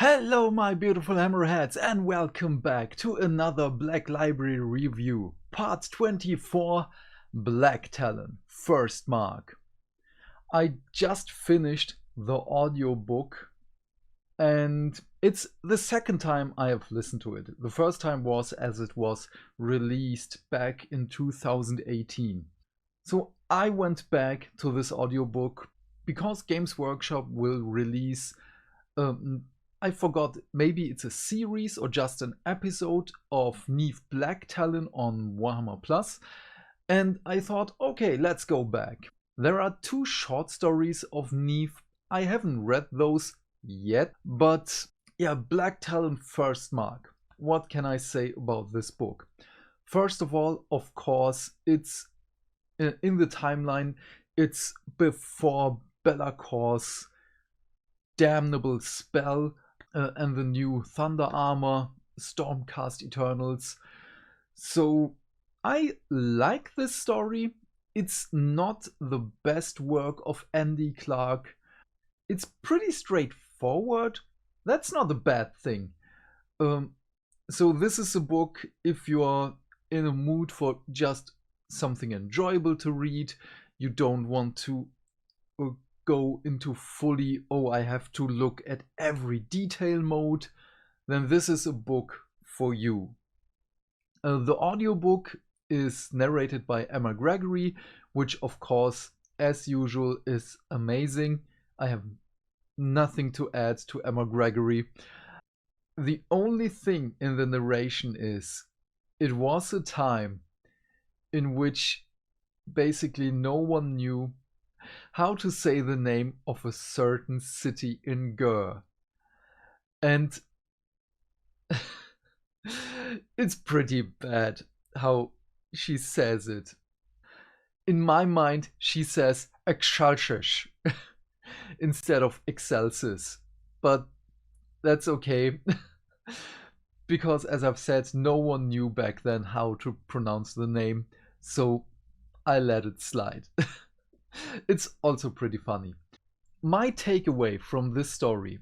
Hello my beautiful hammerheads and welcome back to another Black Library review, part 24, Blacktalon, First Mark. I just finished the audiobook and it's the second time I have listened to it. The first time was as it was released back in 2018. So I went back to this audiobook because Games Workshop will release I forgot, maybe it's a series or just an episode of Neve Blacktalon on Warhammer Plus. And I thought, okay, let's go back. There are two short stories of Neve. I haven't read those yet, but yeah, Blacktalon First Mark. What can I say about this book? First of all, of course, it's in the timeline, it's before Bellacor's damnable spell and the new Thunder Armor, Stormcast Eternals. So I like this story. It's not the best work of Andy Clark. It's pretty straightforward. That's not a bad thing. So this is a book if you're in a mood for just something enjoyable to read. You don't want to go into fully, oh, I have to look at every detail mode, then this is a book for you. The audiobook is narrated by Emma Gregory, which of course, as usual, is amazing. I have nothing to add to Emma Gregory. The only thing in the narration is, it was a time in which basically no one knew how to say the name of a certain city in Gur. And it's pretty bad how she says it. In my mind, she says Excelsis instead of Excelsis. But that's okay. Because as I've said, no one knew back then how to pronounce the name. So I let it slide. It's also pretty funny. My takeaway from this story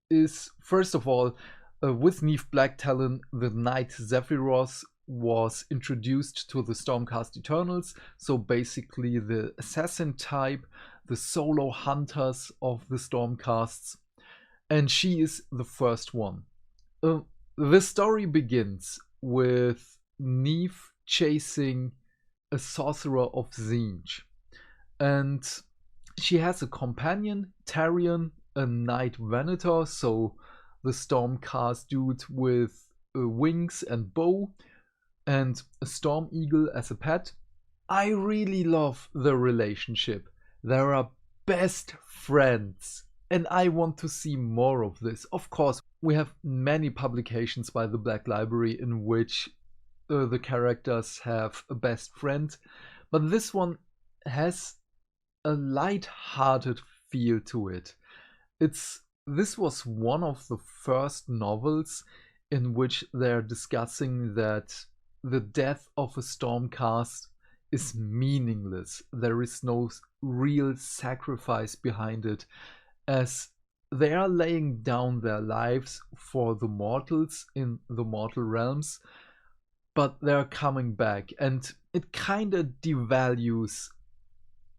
is, first of all, with Neve Blacktalon, the Knight Zephyros was introduced to the Stormcast Eternals, so basically the assassin type, the solo hunters of the Stormcasts, and she is the first one. The story begins with Neve chasing a sorcerer of Tzeentch. And she has a companion, Tarion, a Knight Venator, so the Stormcast dude with wings and bow, and a Storm Eagle as a pet. I really love the relationship. They are best friends, and I want to see more of this. Of course, we have many publications by the Black Library in which the characters have a best friend, but this one has a light-hearted feel to it. This was one of the first novels in which they're discussing that the death of a Stormcast is meaningless. There is no real sacrifice behind it, as they are laying down their lives for the mortals in the mortal realms, but they're coming back, and it kind of devalues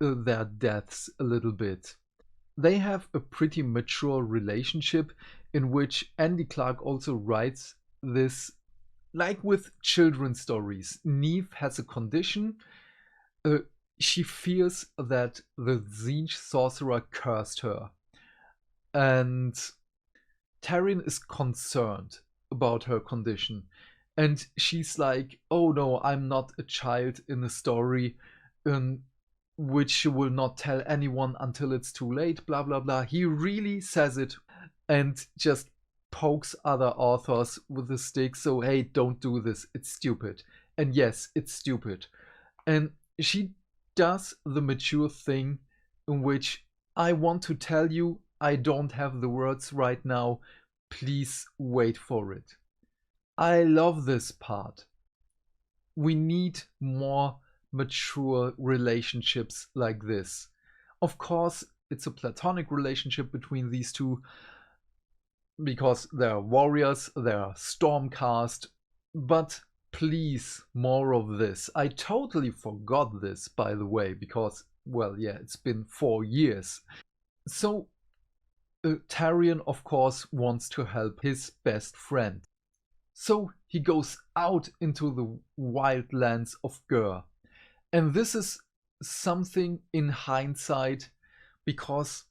their deaths a little bit. They have a pretty mature relationship in which Andy Clark also writes this like with children's stories. Neve has a condition. She fears that the Tzeentch sorcerer cursed her. And Taryn is concerned about her condition. And she's like, oh no, I'm not a child in a story. Which she will not tell anyone until it's too late, blah blah blah. He really says it and just pokes other authors with a stick. So hey, don't do this, it's stupid. And yes, it's stupid. And she does the mature thing in which, I want to tell you, I don't have the words right now, please wait for it. I love this part. We need more mature relationships like this. Of course, it's a platonic relationship between these two, because there are warriors, there are stormcast, but please, more of this. I totally forgot this, by the way, because, well, yeah, it's been 4 years. So, Tarion, of course, wants to help his best friend. So he goes out into the wildlands of Gur. And this is something in hindsight, because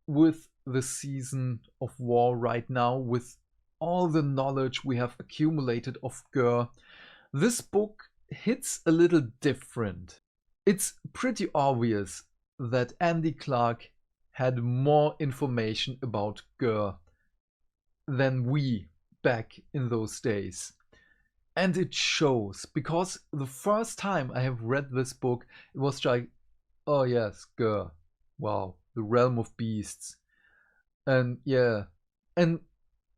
with the season of war right now, with all the knowledge we have accumulated of Gur, this book hits a little different. It's pretty obvious that Andy Clark had more information about Gur than we back in those days. And it shows, because the first time I have read this book, it was like, oh yes, Gur. Wow, the realm of beasts. And yeah, and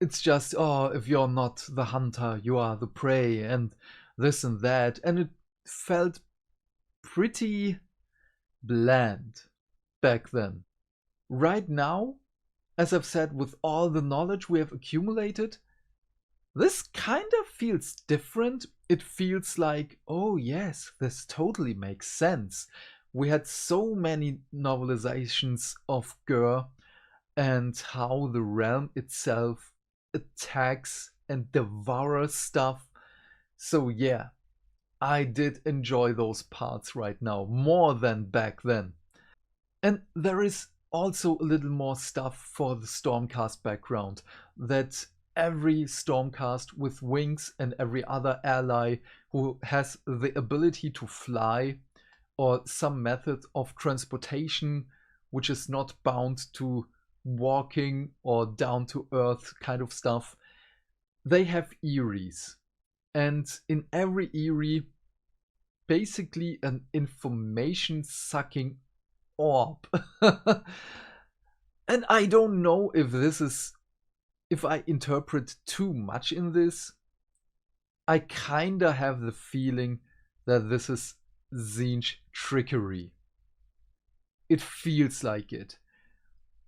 it's just, oh, if you're not the hunter, you are the prey, and this and that. And it felt pretty bland back then. Right now, as I've said, with all the knowledge we have accumulated, this kind of feels different. It feels like, oh yes, this totally makes sense. We had so many novelizations of Gur and how the realm itself attacks and devours stuff. So yeah, I did enjoy those parts right now more than back then. And there is also a little more stuff for the Stormcast background, that every Stormcast with wings and every other ally who has the ability to fly or some method of transportation which is not bound to walking or down to earth kind of stuff, they have Eries. And in every Erie, basically an information sucking orb. And I don't know if I interpret too much in this. I kinda have the feeling that this is Tzeentch trickery. It feels like it.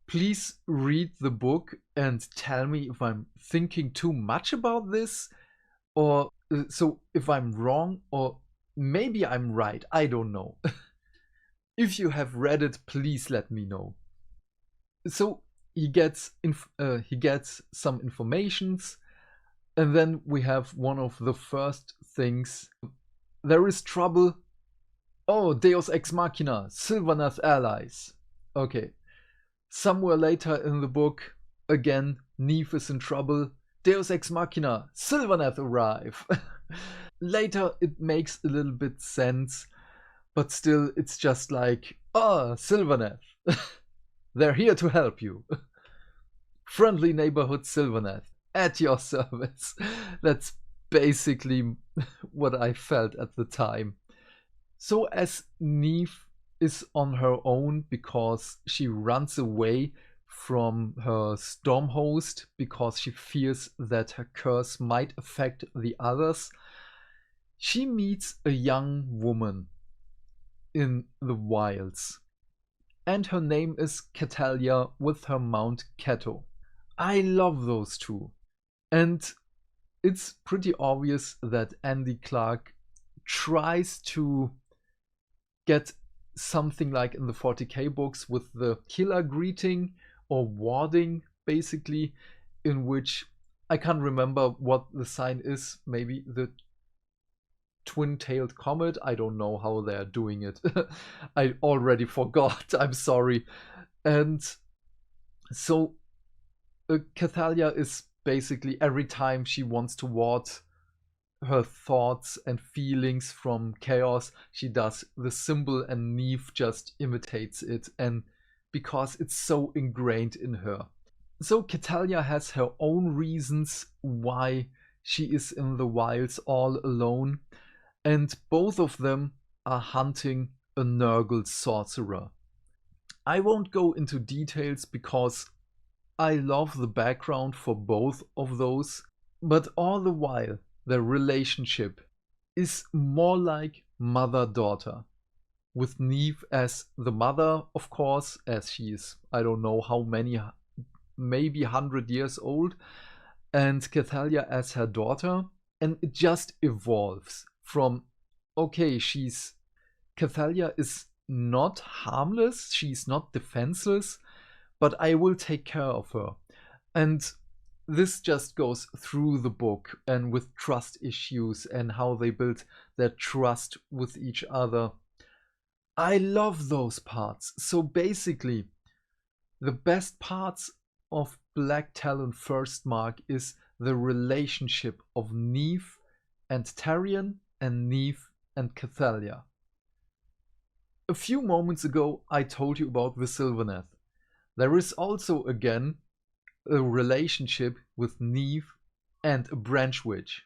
Please read the book and tell me if I'm thinking too much about this, or so if I'm wrong, or maybe I'm right. I don't know. If you have read it, please let me know. So he gets some informations, and then we have one of the first things. There is trouble. Oh, Deus Ex Machina, Sylvaneth allies. Okay. Somewhere later in the book, again, Neve is in trouble. Deus Ex Machina, Sylvaneth arrive. Later it makes a little bit sense, but still it's just like, oh, Sylvaneth. They're here to help you. Friendly neighborhood Sylvaneth at your service. That's basically what I felt at the time. So as Neve is on her own because she runs away from her storm host because she fears that her curse might affect the others, she meets a young woman in the wilds. And her name is Catalia with her mount Keto. I love those two. And it's pretty obvious that Andy Clark tries to get something like in the 40k books with the killer greeting or warding, basically, in which I can't remember what the sign is. Maybe the twin-tailed comet. I don't know how they're doing it. I already forgot. I'm sorry. And so Cathalia is basically, every time she wants to ward her thoughts and feelings from chaos, she does the symbol, and Neve just imitates it, and because it's so ingrained in her. So Catalia has her own reasons why she is in the wilds all alone, and both of them are hunting a Nurgle sorcerer. I won't go into details because I love the background for both of those, but all the while their relationship is more like mother-daughter, with Neve as the mother, of course, as she is, I don't know how many maybe 100 years old, and Cathalia as her daughter, and it just evolves from, okay, Cathalia is not harmless, she's not defenseless, but I will take care of her. And this just goes through the book, and with trust issues and how they build their trust with each other. I love those parts. So basically, the best parts of Blacktalon First Mark is the relationship of Neve and Tarion, and Neve and Cathalia. A few moments ago I told you about the Sylvaneth. There is also again a relationship with Neve and a branch witch.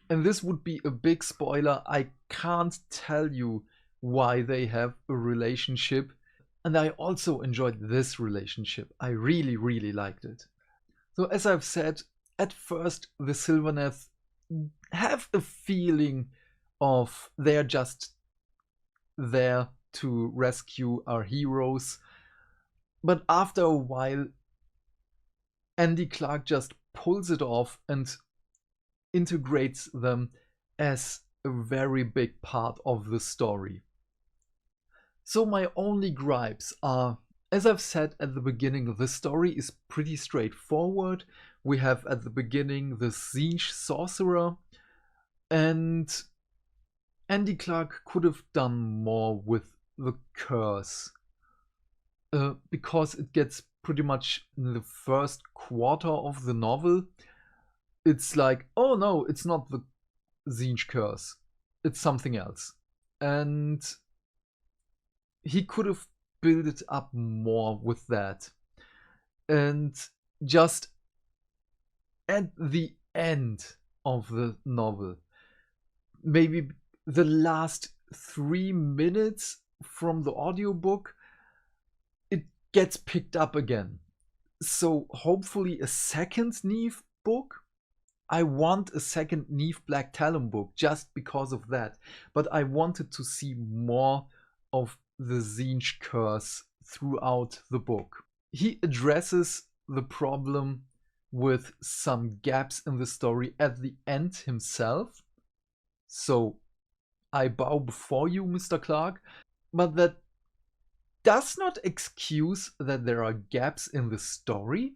And this would be a big spoiler. I can't tell you why they have a relationship. And I also enjoyed this relationship. I really, really liked it. So as I've said, at first the Sylvaneth have a feeling of they're just there to rescue our heroes. But after a while, Andy Clark just pulls it off and integrates them as a very big part of the story. So my only gripes are, as I've said at the beginning, the story is pretty straightforward. We have at the beginning the Tzeentch sorcerer, and Andy Clark could have done more with the curse, because it gets pretty much in the first quarter of the novel. It's like, oh no, it's not the Tzeentch curse, it's something else. And he could have built it up more with that. And just at the end of the novel, maybe the last 3 minutes from the audiobook, it gets picked up again. So hopefully a second Neve book. I want a second Neve Blacktalon book just because of that. But I wanted to see more of the Tzeentch curse throughout the book. He addresses the problem with some gaps in the story at the end himself. So I bow before you, Mr. Clark. But that does not excuse that there are gaps in the story.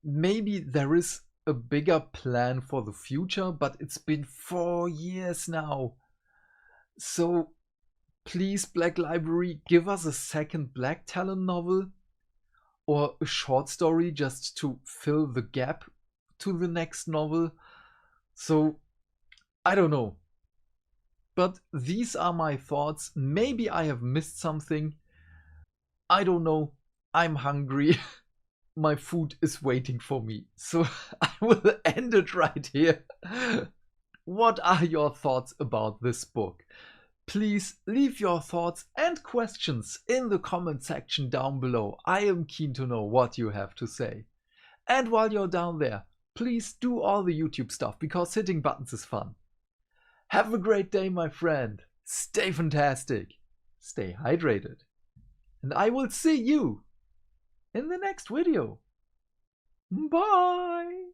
Maybe there is a bigger plan for the future, but it's been 4 years now. So please, Black Library, give us a second Blacktalon novel or a short story just to fill the gap to the next novel. So I don't know. But these are my thoughts. Maybe I have missed something. I don't know. I'm hungry. My food is waiting for me. So I will end it right here. What are your thoughts about this book? Please leave your thoughts and questions in the comment section down below. I am keen to know what you have to say. And while you're down there, please do all the YouTube stuff, because hitting buttons is fun. Have a great day, my friend. Stay fantastic. Stay hydrated. And I will see you in the next video. Bye!